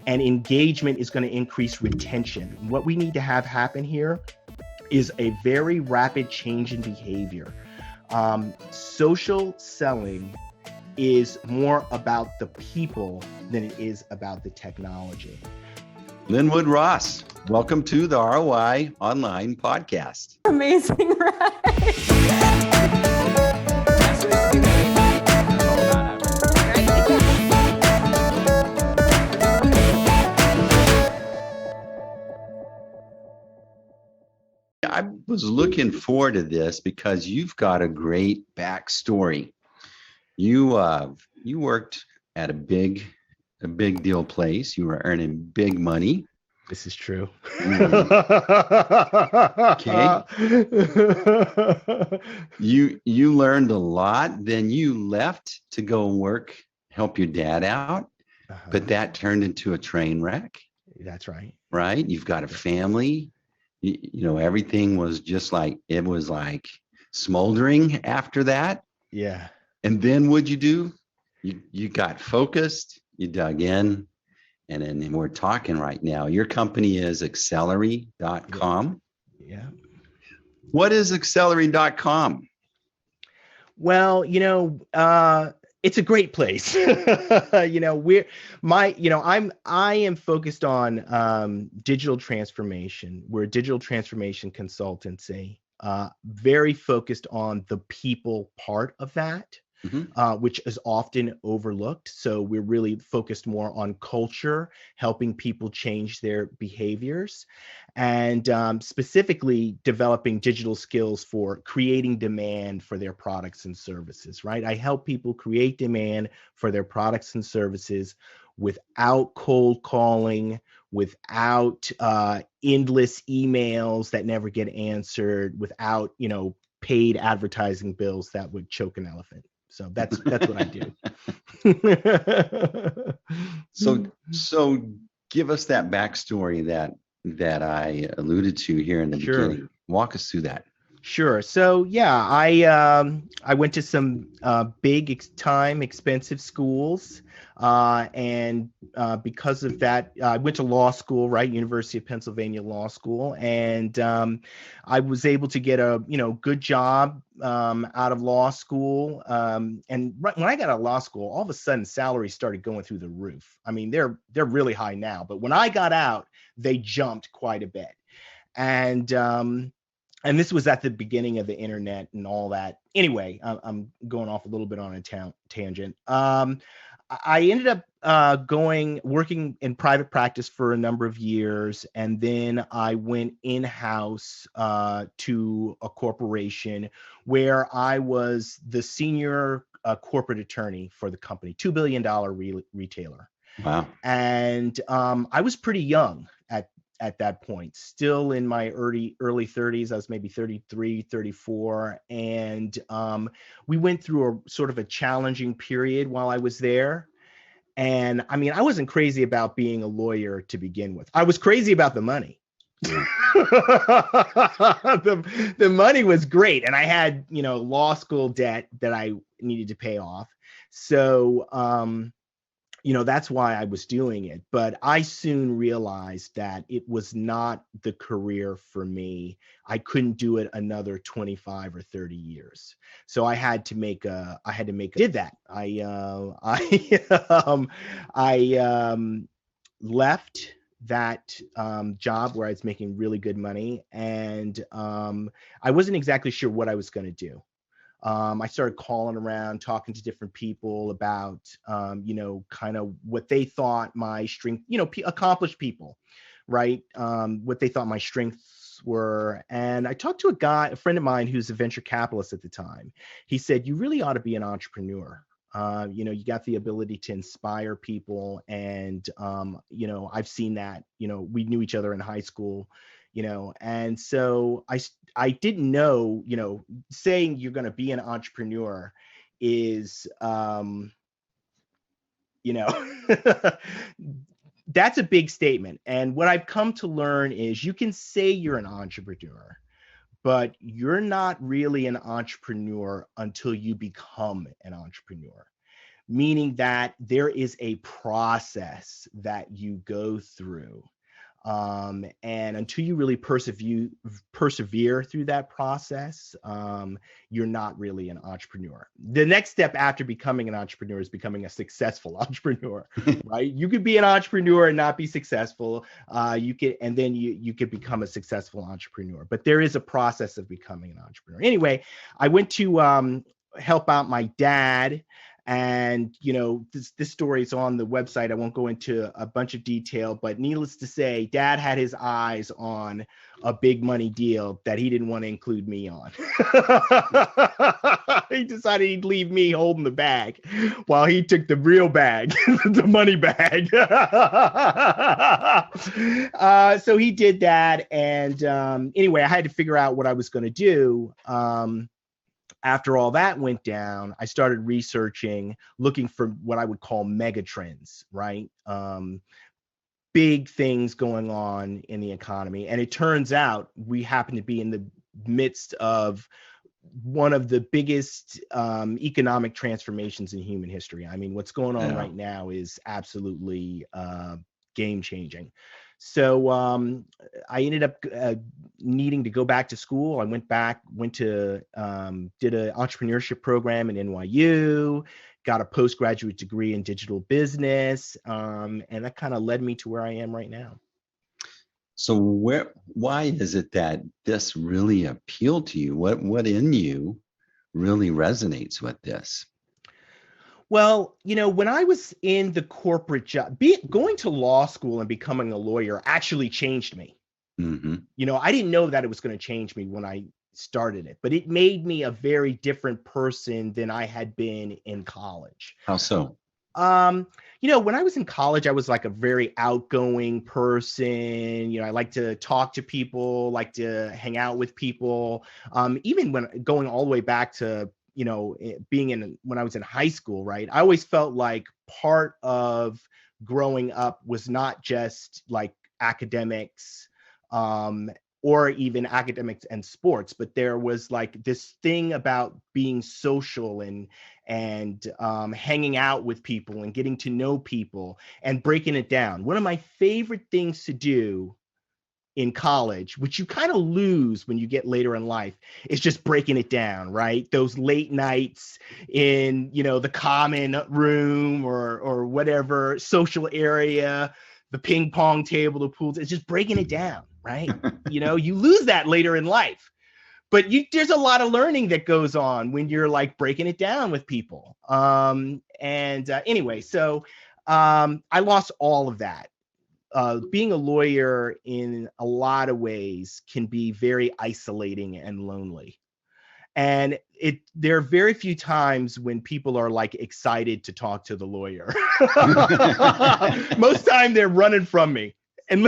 and engagement is going to increase retention. What we need to have happen here is a very rapid change in behavior. Social selling is more about the people than it is about the technology. Lenwood Ross, welcome to the ROI Online Podcast. Amazing, right? I was looking forward to this because you've got a great backstory. You worked at a big deal place. You were earning big money. This is true. Okay. You learned a lot. Then you left to go work, help your dad out. But that turned into a train wreck. That's right. Right? You've got a family. You know, everything was just like, it was like smoldering after that. Yeah. And then what'd you do? You got focused, you dug in, and then we're talking right now. Your company is Accelery.com. Yeah. What is Accelery.com? Well, it's a great place. I am focused on digital transformation. We're a digital transformation consultancy, very focused on the people part of that, which is often overlooked. So we're really focused more on culture, helping people change their behaviors, and specifically developing digital skills for creating demand for their products and services, right? I help people create demand for their products and services without cold calling, without endless emails that never get answered, without, paid advertising bills that would choke an elephant. So that's what I do. So give us that backstory that I alluded to here in the beginning. Walk us through that. Sure. So yeah, I went to some big time expensive schools, and because of that, I went to law school, right? University of Pennsylvania Law School, and I was able to get a good job out of law school. And right when I got out of law school, all of a sudden salaries started going through the roof. I mean, they're really high now, but when I got out, they jumped quite a bit, and this was at the beginning of the internet and all that. Anyway, I'm going off a little bit on a tangent. I ended up working in private practice for a number of years, and then I went in-house to a corporation where I was the senior corporate attorney for the company, $2 billion retailer. Wow. And I was pretty young at that point, still in my early 30s. I was maybe 33, 34. And we went through a sort of a challenging period while I was there. And I mean, I wasn't crazy about being a lawyer to begin with. I was crazy about the money. The money was great. And I had, law school debt that I needed to pay off. So, that's why I was doing it. But I soon realized that it was not the career for me. I couldn't do it another 25 or 30 years. So I had to did that. I left that job where I was making really good money. And I wasn't exactly sure what I was going to do. I started calling around, talking to different people about, kind of what they thought my strength, accomplished people, right? What they thought my strengths were. And I talked to a friend of mine who's a venture capitalist at the time. He said, you really ought to be an entrepreneur. You got the ability to inspire people. And, I've seen that, we knew each other in high school. And so I didn't know, saying you're going to be an entrepreneur is, that's a big statement. And what I've come to learn is you can say you're an entrepreneur, but you're not really an entrepreneur until you become an entrepreneur. meaning that there is a process that you go through. And until you really persevere through that process, you're not really an entrepreneur. The next step after becoming an entrepreneur is becoming a successful entrepreneur, right? You could be an entrepreneur and not be successful. You could become a successful entrepreneur. But there is a process of becoming an entrepreneur. Anyway, I went to help out my dad. And, this story is on the website. I won't go into a bunch of detail, but needless to say, Dad had his eyes on a big money deal that he didn't want to include me on. He decided he'd leave me holding the bag while he took the real bag, the money bag. So he did that. And anyway, I had to figure out what I was going to do. After all that went down, I started researching, looking for what I would call mega trends, right? Big things going on in the economy. And it turns out we happen to be in the midst of one of the biggest economic transformations in human history. I mean, what's going on right now is absolutely game changing. So I ended up needing to go back to school. I went to did an entrepreneurship program at NYU, got a postgraduate degree in digital business, and that kind of led me to where I am right now. So why is it that this really appealed to you? What in you really resonates with this? Well, when I was in the corporate job, going to law school and becoming a lawyer actually changed me. Mm-hmm. I didn't know that it was going to change me when I started it, but it made me a very different person than I had been in college. How so? When I was in college, I was like a very outgoing person. I like to talk to people, like to hang out with people. Even when going all the way back to when I was in high school, right? I always felt like part of growing up was not just like academics, or even academics and sports, but there was like this thing about being social and hanging out with people and getting to know people and breaking it down. One of my favorite things to do in college, which you kind of lose when you get later in life, is just breaking it down, right? Those late nights in, the common room or whatever social area, the ping pong table, the pools, it's just breaking it down, right? You lose that later in life, but there's a lot of learning that goes on when you're like breaking it down with people. Anyway, so I lost all of that. Being a lawyer in a lot of ways can be very isolating and lonely. And there are very few times when people are like excited to talk to the lawyer. Most time they're running from me. And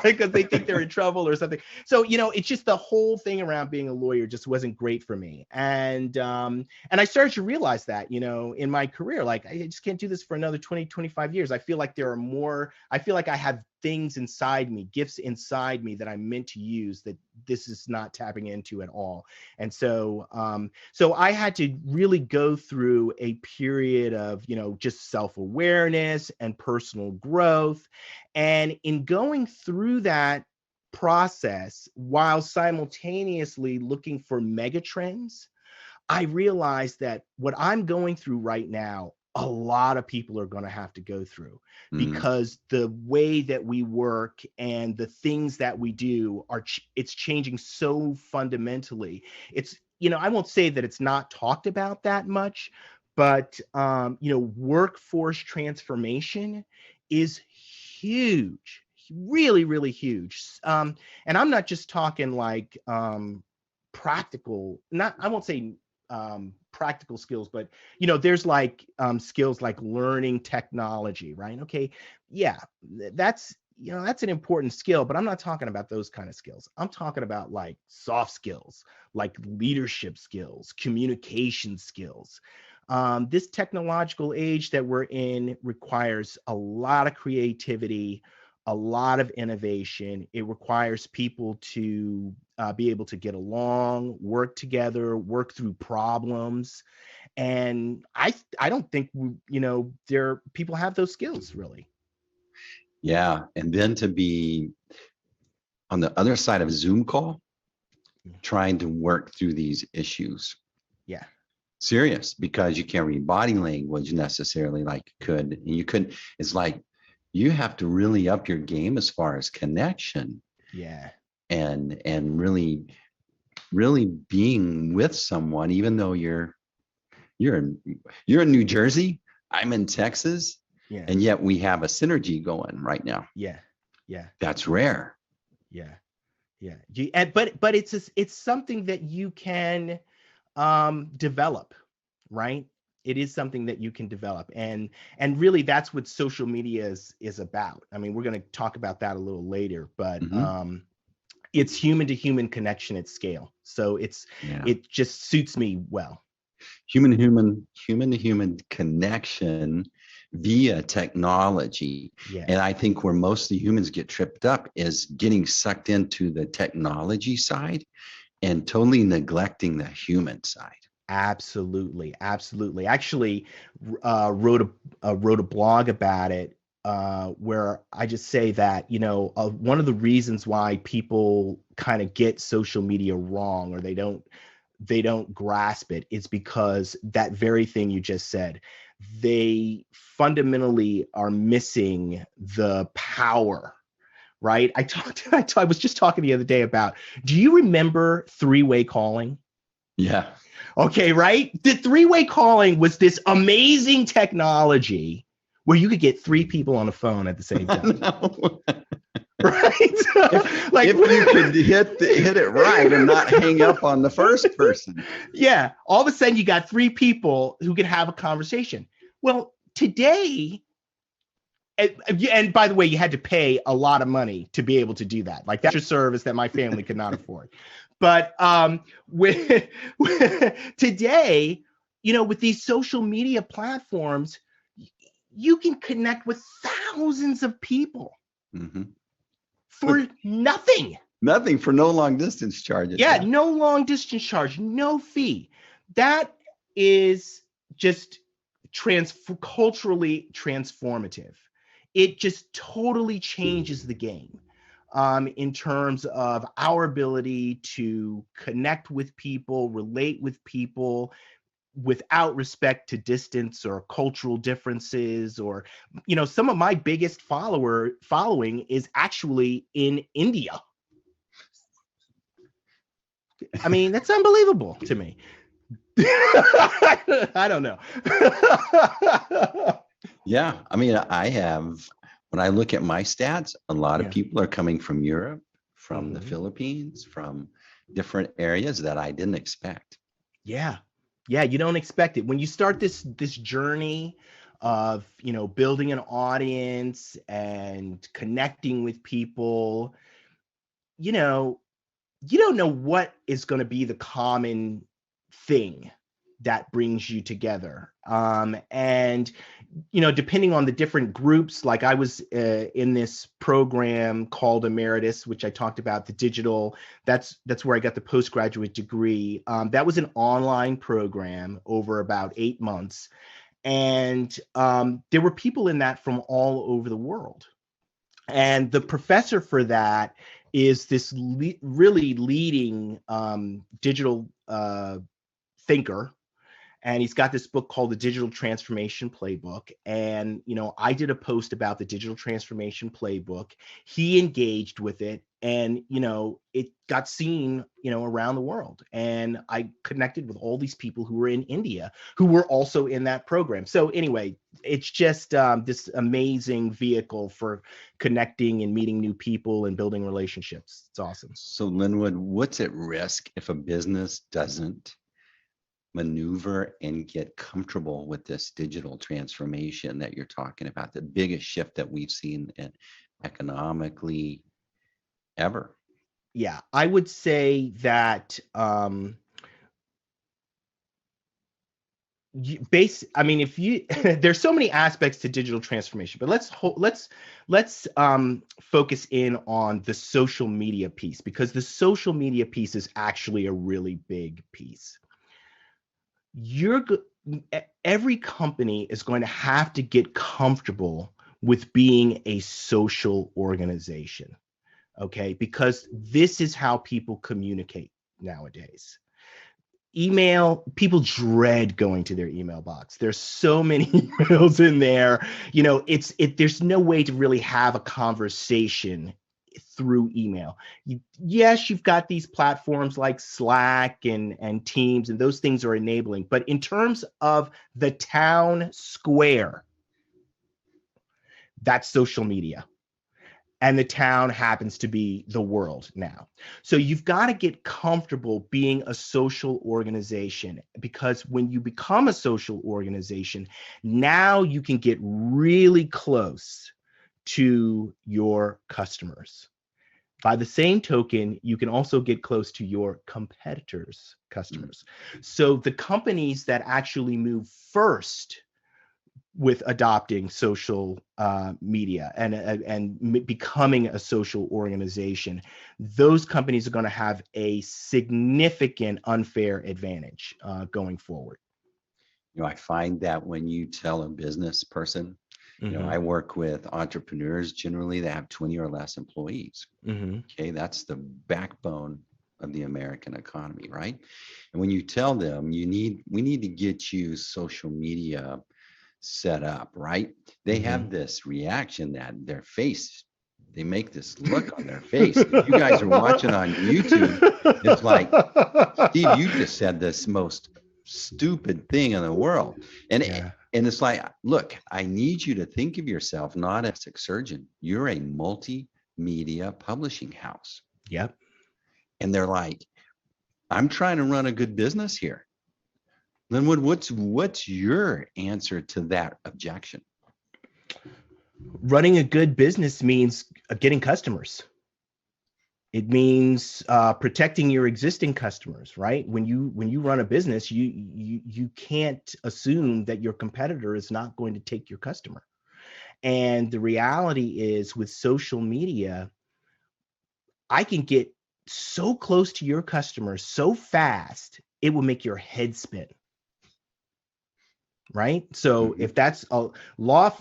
because they think they're in trouble or something. So, it's just the whole thing around being a lawyer just wasn't great for me. And I started to realize that, in my career, like I just can't do this for another 20, 25 years. I feel like I feel like I have things inside me, gifts inside me that I'm meant to use that this is not tapping into at all. And so, so I had to really go through a period of, just self-awareness and personal growth. And in going through that process while simultaneously looking for mega trends, I realized that what I'm going through right now, a lot of people are going to have to go through, because the way that we work and the things that we do it's changing so fundamentally. It's, I won't say that it's not talked about that much, but, workforce transformation is huge, really, really huge. And I'm not just talking like practical, I won't say practical skills, but there's like skills like learning technology, right? Okay, yeah, that's an important skill, but I'm not talking about those kind of skills. I'm talking about like soft skills, like leadership skills, communication skills. This technological age that we're in requires a lot of creativity, a lot of innovation. It requires people to be able to get along, work together, work through problems. And I don't think, people have those skills really. Yeah. And then to be on the other side of a Zoom call, trying to work through these issues. Yeah. Serious, because you can't read body language necessarily like you could. And you couldn't, it's like you have to really up your game as far as connection. Yeah. And really being with someone, even though you're in New Jersey, I'm in Texas, Yeah. and yet we have a synergy going right now. Yeah. Yeah. That's rare. Yeah. Yeah. But it's something that you can develop, right? It is something that you can develop, and really that's what social media is about. I mean, we're going to talk about that a little later, but it's human to human connection at scale. So it just suits me well. Human to human connection via technology. Yeah. And I think where most of the humans get tripped up is getting sucked into the technology side and totally neglecting the human side. Absolutely. Actually, wrote a blog about it, where I just say that, one of the reasons why people kind of get social media wrong, or they don't grasp it, is because that very thing you just said. They fundamentally are missing the power, right? I was just talking the other day about, do you remember three-way calling? Yeah. Okay, right? The three-way calling was this amazing technology where you could get three people on the phone at the same time. Right? If you could hit it right and not hang up on the first person. Yeah. All of a sudden you got three people who could have a conversation. Well, today, and by the way, you had to pay a lot of money to be able to do that. Like, that's a service that my family could not afford. But with today, with these social media platforms, you can connect with thousands of people for nothing. Nothing, for no long distance charges. Yeah, no long distance charge, no fee. That is just culturally transformative. It just totally changes the game. In terms of our ability to connect with people, relate with people without respect to distance or cultural differences, or, some of my biggest following is actually in India. I mean, that's unbelievable to me. I don't know. Yeah. I mean, when I look at my stats, a lot of people are coming from Europe, from the Philippines, from different areas that I didn't expect. Yeah. Yeah, you don't expect it. When you start this journey of, building an audience and connecting with people, you don't know what is going to be the common thing that brings you together. And, depending on the different groups, like I was in this program called Emeritus, which I talked about, the digital, that's where I got the postgraduate degree. That was an online program over about 8 months. And there were people in that from all over the world. And the professor for that is this really leading digital thinker. And he's got this book called The Digital Transformation Playbook. And, I did a post about the Digital Transformation Playbook. He engaged with it, and, it got seen, around the world. And I connected with all these people who were in India who were also in that program. So anyway, it's just this amazing vehicle for connecting and meeting new people and building relationships. It's awesome. So Lenwood, what's at risk if a business doesn't maneuver and get comfortable with this digital transformation that you're talking about, the biggest shift that we've seen economically ever? Yeah, I would say that if you there's so many aspects to digital transformation, but let's focus in on the social media piece, because the social media piece is actually a really big piece. every company is going to have to get comfortable with being a social organization, okay? Because this is how people communicate nowadays. Email, people dread going to their email box. There's so many emails in there. There's no way to really have a conversation through email. Yes, you've got these platforms like Slack and Teams, and those things are enabling. But in terms of the town square, that's social media. And the town happens to be the world now. So you've got to get comfortable being a social organization, because when you become a social organization, now you can get really close to your customers. By the same token, you can also get close to your competitors' customers. So the companies that actually move first with adopting social media and becoming a social organization, those companies are going to have a significant unfair advantage going forward. I find that when you tell a business person, I work with entrepreneurs generally that have 20 or less employees. Okay, that's the backbone of the American economy, right? And when you tell them we need to get you social media set up, right? They have this reaction that their face, they make this look on their face. If you guys are watching on YouTube, it's like, Steve, you just said this most stupid thing in the world. And it's like, look, I need you to think of yourself not as a plastic surgeon. You're a multimedia publishing house. Yep. And they're like, I'm trying to run a good business here. Lenwood, what's your answer to that objection? Running a good business means getting customers. It means protecting your existing customers, right? When you run a business, you can't assume that your competitor is not going to take your customer. And the reality is, with social media, I can get so close to your customers so fast, it will make your head spin. Right? So if that's a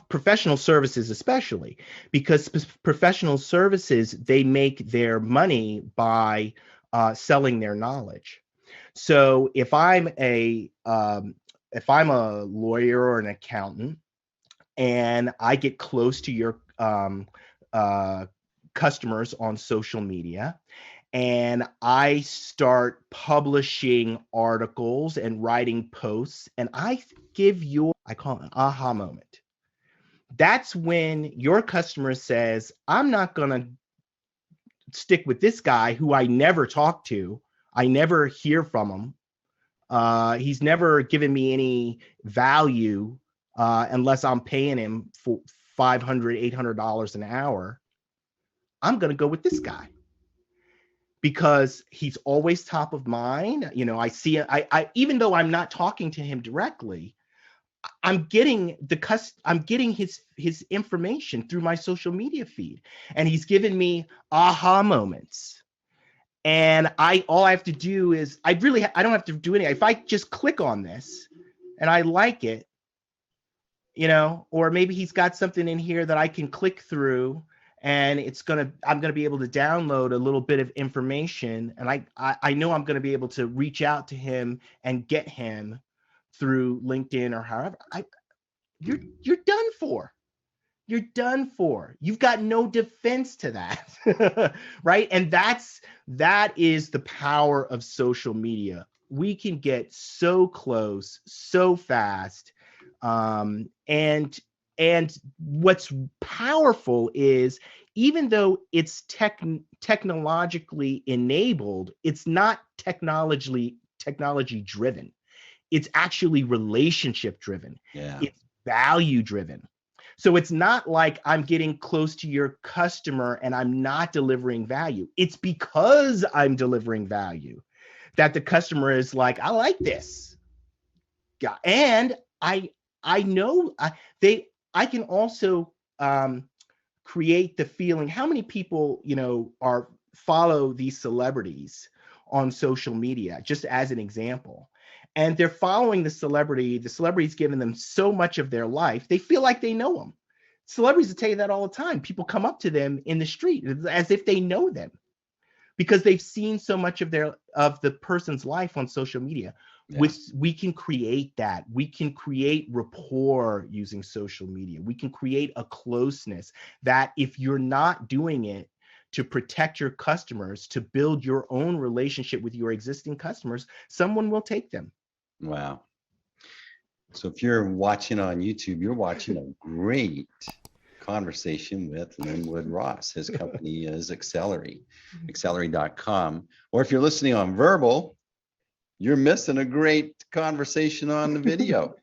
professional services, especially because professional services, they make their money by selling their knowledge. So if I'm a lawyer or an accountant, and I get close to your customers on social media, and I start publishing articles and writing posts, and I call it an aha moment. That's when your customer says, I'm not going to stick with this guy who I never talk to. I never hear from him. He's never given me any value unless I'm paying him for $500, $800 an hour. I'm going to go with this guy, because he's always top of mind. I see, even though I'm not talking to him directly, I'm getting his information through my social media feed, and he's given me aha moments. And all I have to do is, I don't have to do anything. If I just click on this and I like it, or maybe he's got something in here that I can click through, and I'm gonna be able to download a little bit of information, and I know I'm gonna be able to reach out to him and get him through LinkedIn or however. You're done for. You're done for. You've got no defense to that, right? And that is the power of social media. We can get so close, so fast, and what's powerful is, even though it's technologically enabled, it's not technology driven. It's actually relationship driven. Yeah. It's value driven. So it's not like I'm getting close to your customer and I'm not delivering value. It's because I'm delivering value that the customer is like, I like this. Yeah. And I know I can also create the feeling. How many people, follow these celebrities on social media, just as an example. and they're following the celebrity. The celebrity's given them so much of their life, they feel like they know them. Celebrities will tell you that all the time. People come up to them in the street as if they know them because they've seen so much of the person's life on social media. Yeah. We can create that. We can create rapport using social media. We can create a closeness that if you're not doing it to protect your customers, to build your own relationship with your existing customers, someone will take them. Wow. So if you're watching on YouTube, you're watching a great conversation with Lenwood Ross. His company is Accelery, Accelery.com. Or if you're listening on verbal, you're missing a great conversation on the video.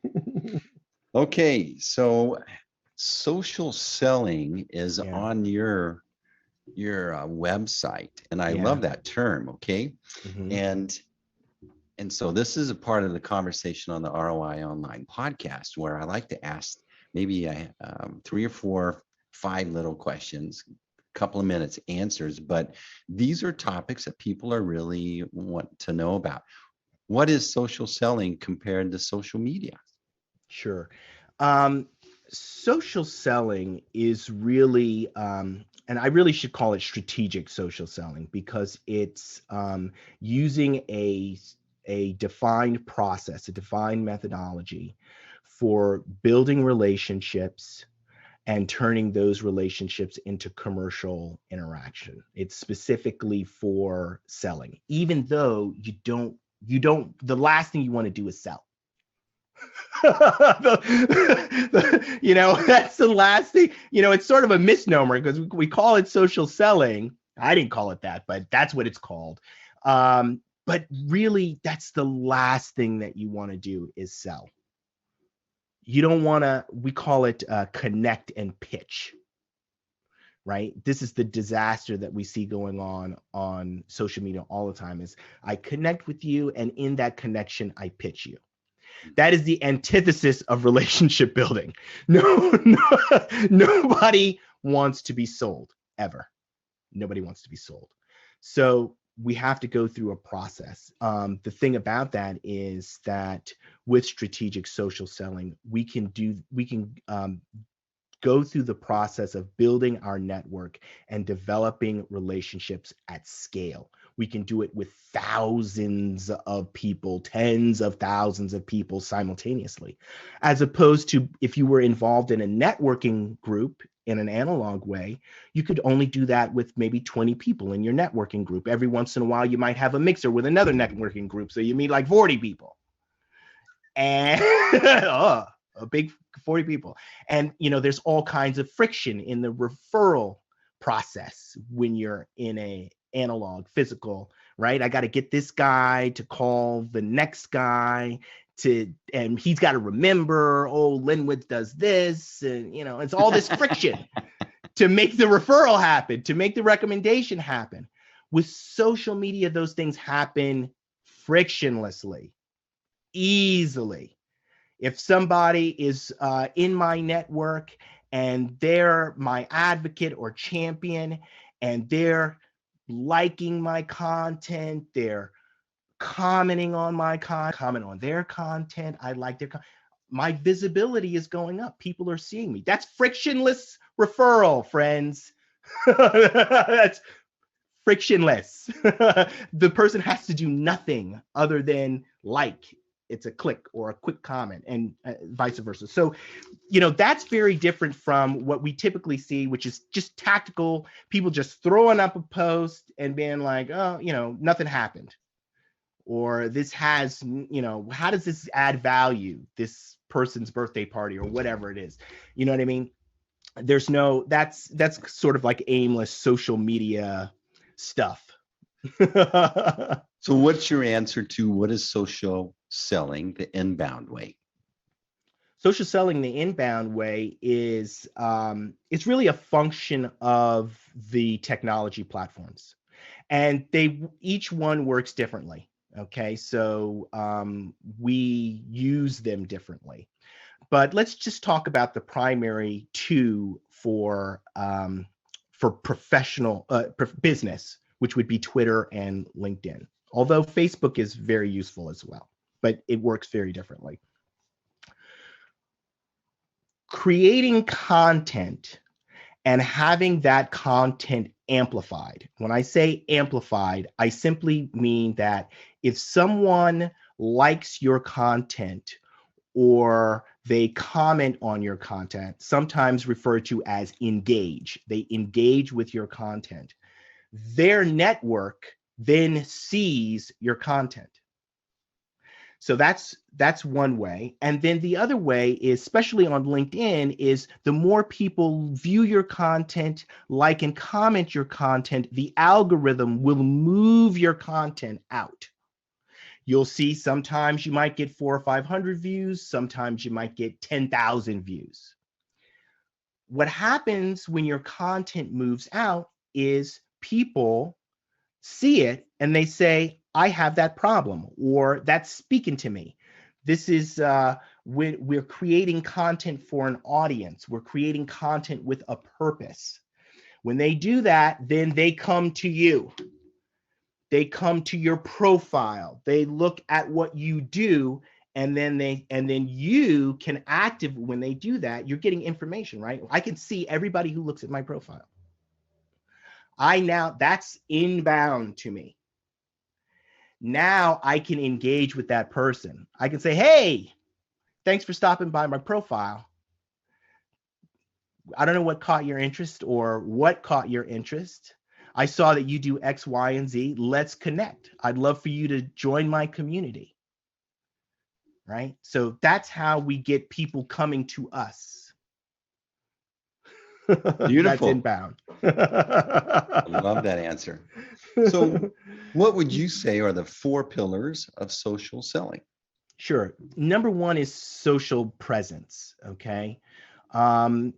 Okay, so social selling is on your website, and I love that term. Okay, and so this is a part of the conversation on the ROI Online Podcast, where I like to ask maybe 3 or 4, 5 little questions, a couple of minutes answers, but these are topics that people are really want to know about. What is social selling compared to social media? Sure. Social selling is really, and I really should call it strategic social selling, because it's using a defined process, a defined methodology for building relationships and turning those relationships into commercial interaction. It's specifically for selling, even though you don't, the last thing you want to do is sell. That's the last thing, it's sort of a misnomer because we call it social selling. I didn't call it that, but that's what it's called. But really, that's the last thing that you want to do is sell. You don't want to, we call it connect and pitch, right? This is the disaster that we see going on social media all the time is I connect with you, and in that connection, I pitch you. That is the antithesis of relationship building. Nobody wants to be sold, ever. Nobody wants to be sold. So we have to go through a process. The thing about that is that with strategic social selling, we can go through the process of building our network and developing relationships at scale. We can do it with thousands of people, tens of thousands of people simultaneously, as opposed to if you were involved in a networking group in an analog way, you could only do that with maybe 20 people in your networking group. Every once in a while, you might have a mixer with another networking group, so you meet like 40 people. And a big 40 people. And, there's all kinds of friction in the referral process when you're in a analog physical, right? I got to get this guy to call the next guy and he's got to remember, Lenwood does this. And, it's all this friction to make the referral happen, to make the recommendation happen. With social media, those things happen frictionlessly, easily. If somebody is in my network and they're my advocate or champion and they're liking my content, they're commenting on my comment on their content, I like their my visibility is going up. People are seeing me. That's frictionless referral, friends. That's frictionless. The person has to do nothing other than like. It's a click or a quick comment, and vice versa. So, that's very different from what we typically see, which is just tactical, people just throwing up a post and being like, nothing happened. Or this has, how does this add value, this person's birthday party or whatever it is? You know what I mean? There's that's sort of like aimless social media stuff. So what's your answer to what is social selling the inbound way? Social selling the inbound way is it's really a function of the technology platforms, and each one works differently. Okay, so we use them differently, but let's just talk about the primary two for professional business, which would be Twitter and LinkedIn. Although Facebook is very useful as well. but it works very differently. Creating content and having that content amplified. When I say amplified, I simply mean that if someone likes your content or they comment on your content, sometimes referred to as engage, they engage with your content, their network then sees your content. So that's one way. And then the other way is, especially on LinkedIn, is the more people view your content, like and comment your content, the algorithm will move your content out. You'll see sometimes you might get 400 or 500 views, sometimes you might get 10,000 views. What happens when your content moves out is people see it and they say, I have that problem, or that's speaking to me. This is, we're creating content for an audience. We're creating content with a purpose. When they do that, then they come to you. They come to your profile. They look at what you do, and then you can when they do that, you're getting information, right? I can see everybody who looks at my profile. That's inbound to me. Now I can engage with that person. I can say, hey, thanks for stopping by my profile. I don't know what caught your interest or what caught your interest. I saw that you do X, Y, and Z. Let's connect. I'd love for you to join my community. Right? So that's how we get people coming to us. Beautiful. That's inbound. I love that answer. So what would you say are the 4 pillars of social selling? Sure. Number 1 is social presence. Okay. I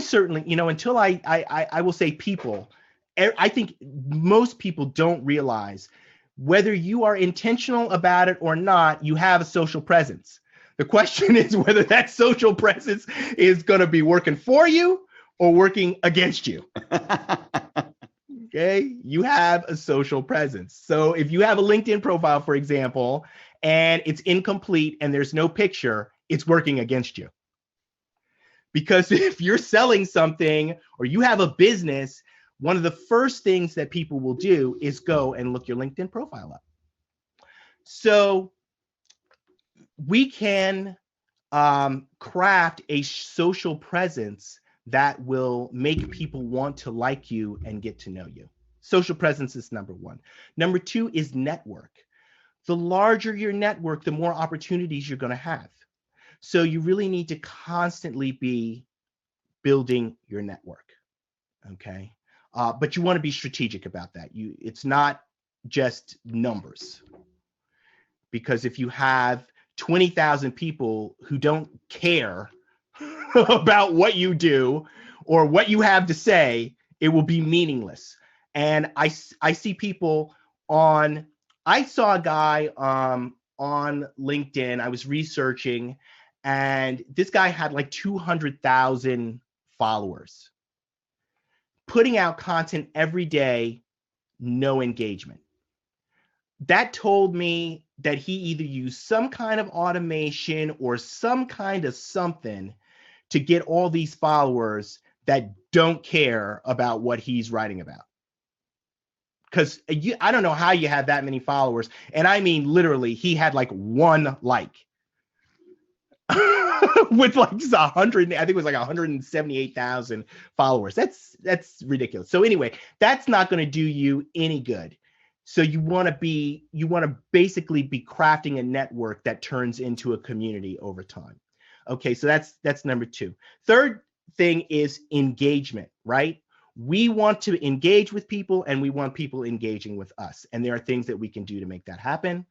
certainly, until I will say people, I think most people don't realize whether you are intentional about it or not, you have a social presence. The question is whether that social presence is going to be working for you or working against you. Okay, you have a social presence. So if you have a LinkedIn profile, for example, and it's incomplete and there's no picture, it's working against you. Because if you're selling something or you have a business, one of the first things that people will do is go and look your LinkedIn profile up. So we can craft a social presence that will make people want to like you and get to know you. Social presence is number 1. Number 2 is network. The larger your network, the more opportunities you're going to have. So you really need to constantly be building your network. Okay. But you want to be strategic about that. It's not just numbers. Because if you have 20,000 people who don't care about what you do or what you have to say, it will be meaningless. And I see people I saw a guy on LinkedIn, I was researching, and this guy had like 200,000 followers. Putting out content every day, no engagement. That told me that he either used some kind of automation or some kind of something to get all these followers that don't care about what he's writing about. Because I don't know how you have that many followers. And I mean, literally, he had like 1 like with like 100, I think it was like 178,000 followers. That's ridiculous. So anyway, that's not going to do you any good. So you want to basically be crafting a network that turns into a community over time. Okay, so that's number 2. Third thing is engagement, right? We want to engage with people and we want people engaging with us. And there are things that we can do to make that happen.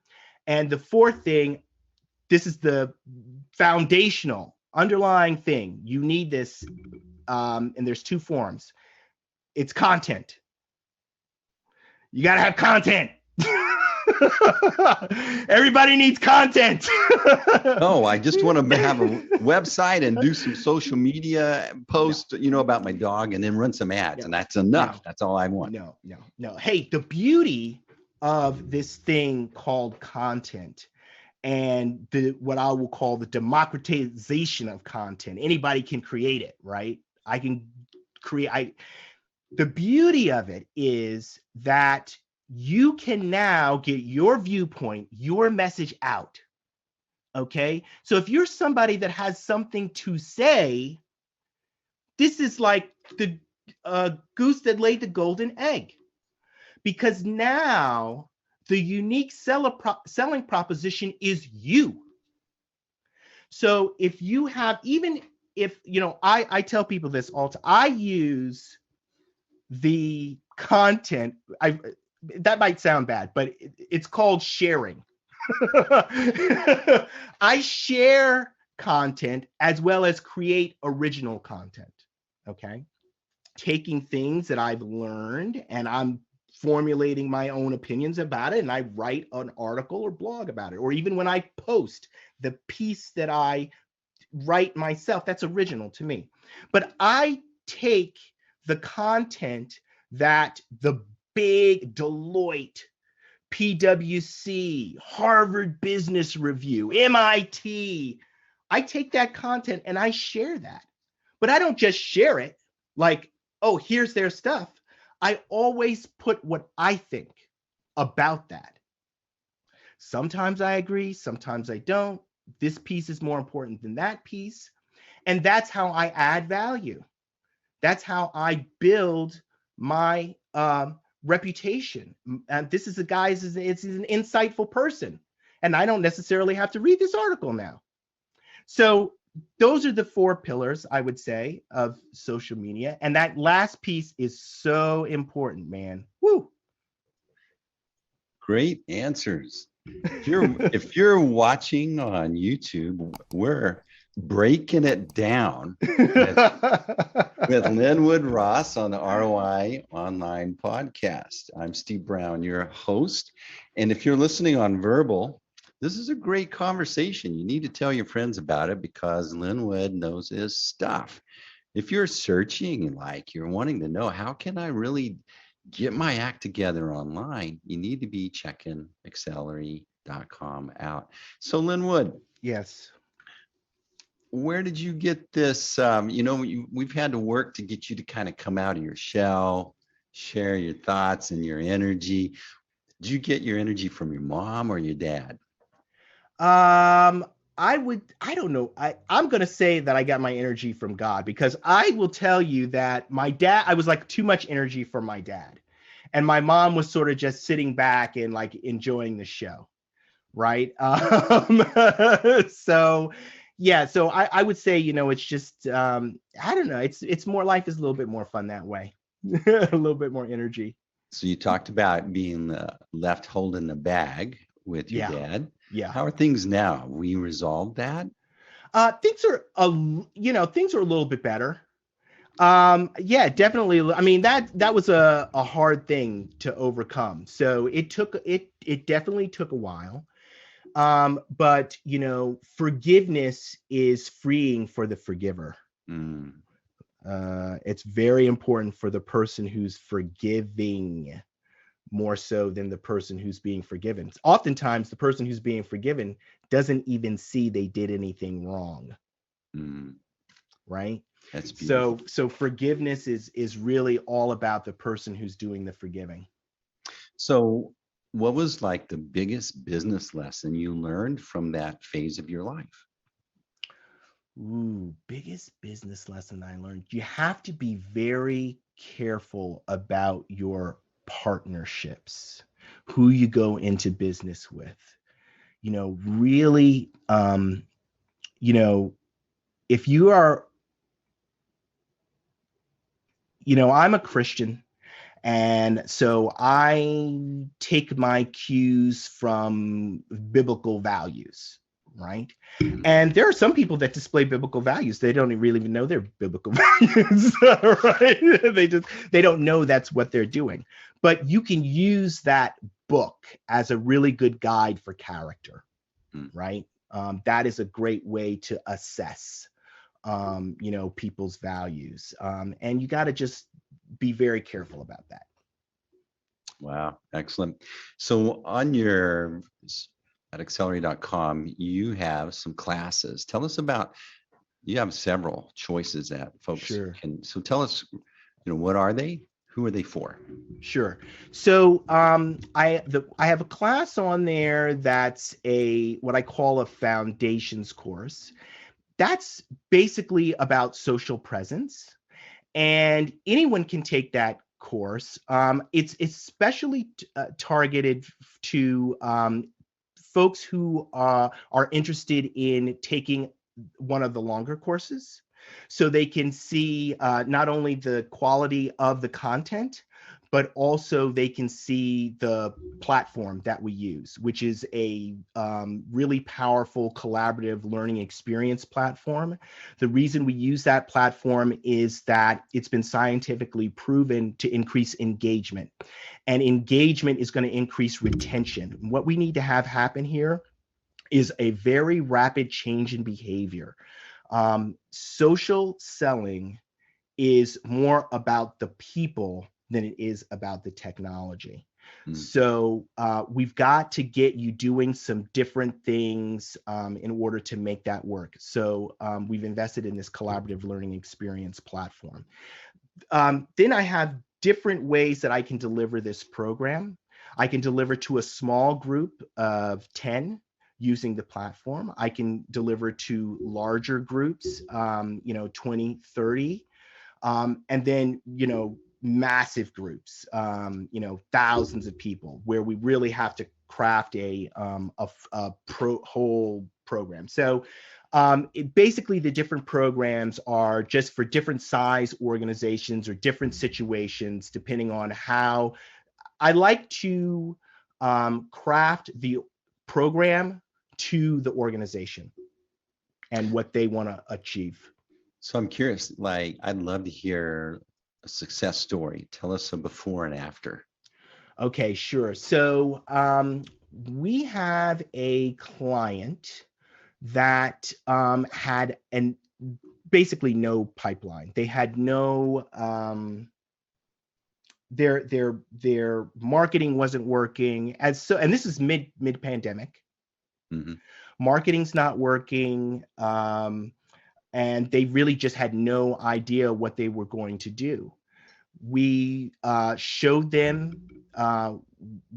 And the 4th thing, this is the foundational underlying thing. You need this, and there's 2 forms. It's content. You got to have content. Everybody needs content. No, I just want to have a website and do some social media posts, about my dog and then run some ads. And that's enough. That's all I want. No. Hey, the beauty of this thing called content and what I will call the democratization of content. Anybody can create it, right? I can create. The beauty of it is that you can now get your viewpoint, your message out. Okay. So if you're somebody that has something to say, this is like the goose that laid the golden egg, because now the unique selling proposition is you. So if you have, even if, I tell people this all the time, I use the content. That might sound bad, but it's called sharing. I share content as well as create original content. Okay. Taking things that I've learned and I'm formulating my own opinions about it, and I write an article or blog about it, or even when I post the piece that I write myself, that's original to me. But I take the content that the big Deloitte, PwC, Harvard Business Review, MIT, I take that content and I share that. But I don't just share it like, oh, here's their stuff. I always put what I think about that. Sometimes I agree, sometimes I don't. This piece is more important than that piece. And that's how I add value. That's how I build my reputation. And this is a guy, it's an insightful person. And I don't necessarily have to read this article now. So those are the 4 pillars, I would say, of social media. And that last piece is so important, man. Woo. Great answers. If you're watching on YouTube, we're breaking it down with Lenwood Ross on the ROI Online Podcast. I'm Steve Brown, your host. And if you're listening on Verbal, this is a great conversation. You need to tell your friends about it because Lenwood knows his stuff. If you're searching, like you're wanting to know, how can I really get my act together online? You need to be checking Accelery.com out. So Lenwood. Yes. Where did you get this? We've had to work to get you to kind of come out of your shell, share your thoughts and your energy. Did you get your energy from your mom or your dad? I don't know. I'm going to say that I got my energy from God, because I will tell you that my dad, I was like too much energy for my dad. And my mom was sort of just sitting back and like enjoying the show. Right. So I would say, it's just, I don't know. It's more, life is a little bit more fun that way. A little bit more energy. So you talked about being left holding the bag with your dad. Yeah. How are things now? We resolved that? Things are a little bit better. Yeah, definitely. I mean, that was a hard thing to overcome. So it definitely took a while. But forgiveness is freeing for the forgiver. It's very important for the person who's forgiving more so than the person who's being forgiven. Oftentimes the person who's being forgiven doesn't even see they did anything wrong. Right? That's beautiful. So forgiveness is really all about the person who's doing the forgiving. So what was like the biggest business lesson you learned from that phase of your life? Biggest business lesson I learned. You have to be very careful about your partnerships, who you go into business with. Really, if you are, I'm a Christian. And so I take my cues from biblical values, right? And there are some people that display biblical values. They don't really even know they're biblical values, right? They don't know that's what they're doing. But you can use that book as a really good guide for character, right? That is a great way to assess, people's values. And you got to just be very careful about that. Wow, excellent. So on your at Accelery.com, you have some classes. Tell us about. You have several choices that folks Sure. can. So tell us, what are they? Who are they for? Sure. So I have a class on there that's a what I call a foundations course. That's basically about social presence, and anyone can take that course. It's especially targeted to folks who are interested in taking one of the longer courses, so they can see not only the quality of the content, but also they can see the platform that we use, which is a really powerful collaborative learning experience platform. The reason we use that platform is that it's been scientifically proven to increase engagement, and engagement is going to increase retention. What we need to have happen here is a very rapid change in behavior. Social selling is more about the people than it is about the technology. So we've got to get you doing some different things in order to make that work. So we've invested in this collaborative learning experience platform. Then I have different ways that I can deliver this program. I can deliver to a small group of 10 using the platform. I can deliver to larger groups, 20, 30, and then, massive groups, thousands of people, where we really have to craft a whole program. So basically the different programs are just for different size organizations or different situations, depending on how I like to craft the program to the organization and what they want to achieve. So I'm curious, I'd love to hear a success story. Tell us a before and after. Okay, sure. So we have a client that had basically no pipeline. They had no their marketing wasn't working, and this is mid pandemic. Mm-hmm. Marketing's not working, and they really just had no idea what they were going to do. We showed them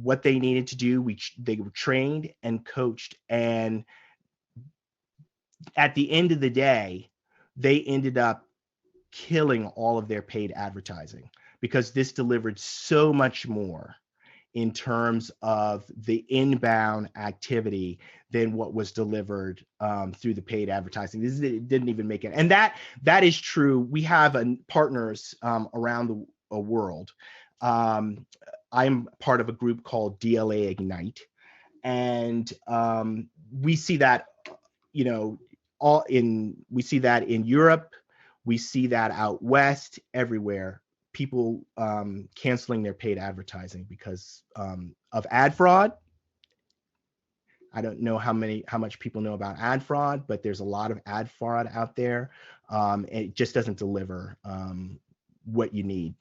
what they needed to do. They were trained and coached, and at the end of the day, they ended up killing all of their paid advertising, because this delivered so much more in terms of the inbound activity than what was delivered through the paid advertising. It didn't even make it. And that is true. We have partners around the world. I'm part of a group called DLA Ignite, and we see that, we see that in Europe, we see that out west, everywhere. People canceling their paid advertising because of ad fraud. I don't know how much people know about ad fraud, but there's a lot of ad fraud out there. It just doesn't deliver what you need.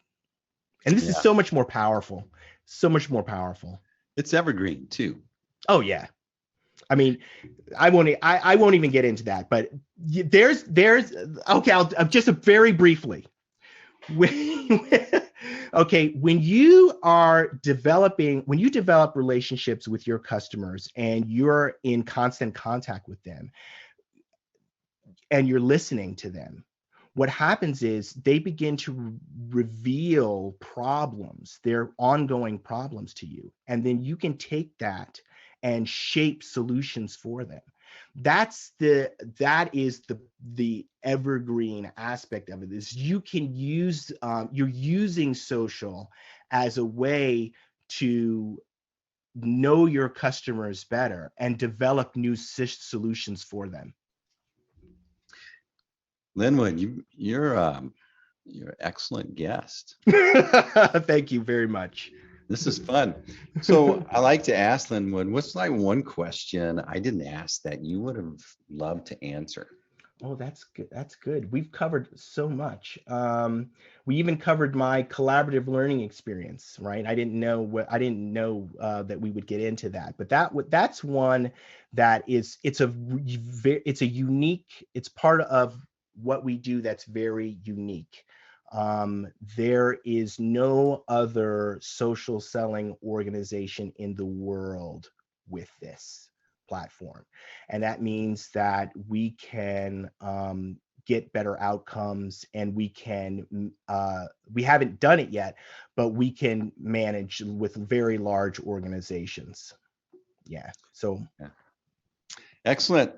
And this is so much more powerful. So much more powerful. It's evergreen too. Oh yeah. I mean, I won't even get into that, but there's okay. I'll just very briefly. Okay, when you develop relationships with your customers and you're in constant contact with them and you're listening to them, what happens is they begin to reveal problems, their ongoing problems to you, and then you can take that and shape solutions for them. That is the evergreen aspect of it. Is you can use you're using social as a way to know your customers better and develop new solutions for them. Lenwood, you're an excellent guest. Thank you very much. This is fun. So I like to ask Lenwood, what's one question I didn't ask that you would have loved to answer? Oh, that's good. That's good. We've covered so much. We even covered my collaborative learning experience, right? I didn't know that we would get into that, but that's one that it's a unique. It's part of what we do that's very unique. There is no other social selling organization in the world with this platform. And that means that we can get better outcomes, and we haven't done it yet, but we can manage with very large organizations. Yeah. So. Yeah. Excellent.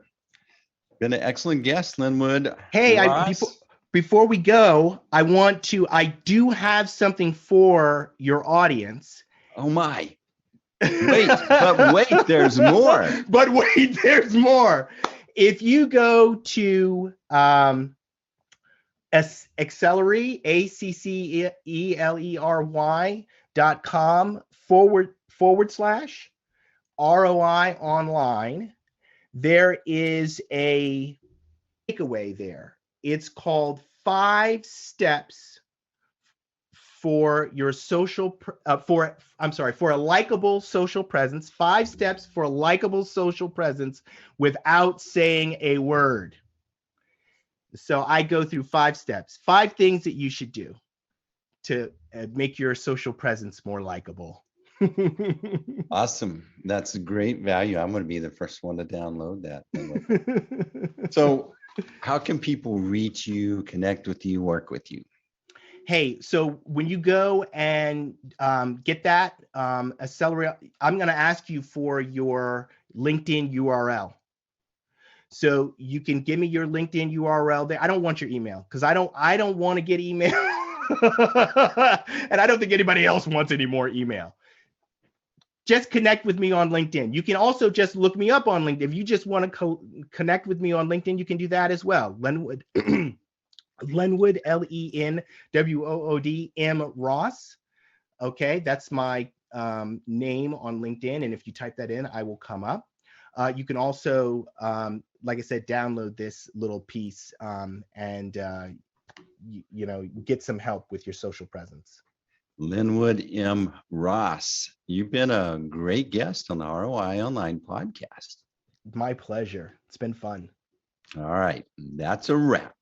Been an excellent guest, Lenwood Hey, Ross. before we go, I do have something for your audience. Oh my. Wait, there's more. But wait, there's more. If you go to Accelery, ACCELERY.com / ROI Online, there is a takeaway there. It's called 5 steps for your for a likable social presence. 5 steps for a likable social presence without saying a word. So I go through 5 steps, 5 things that you should do to make your social presence more likable. Awesome. That's a great value. I'm going to be the first one to download that. So how can people reach you, connect with you, work with you? Hey, so when you go and get that Accelerate, I'm going to ask you for your LinkedIn URL. So you can give me your LinkedIn URL there. I don't want your email because I don't want to get email. And I don't think anybody else wants any more email. Just connect with me on LinkedIn. You can also just look me up on LinkedIn. If you just want to connect with me on LinkedIn, you can do that as well. Lenwood, Lenwood, LENWOOD M Ross. Okay, that's my name on LinkedIn. And if you type that in, I will come up. You can also, like I said, download this little piece and get some help with your social presence. Lenwood M. Ross, you've been a great guest on the ROI Online Podcast. My pleasure. It's been fun. All right, that's a wrap.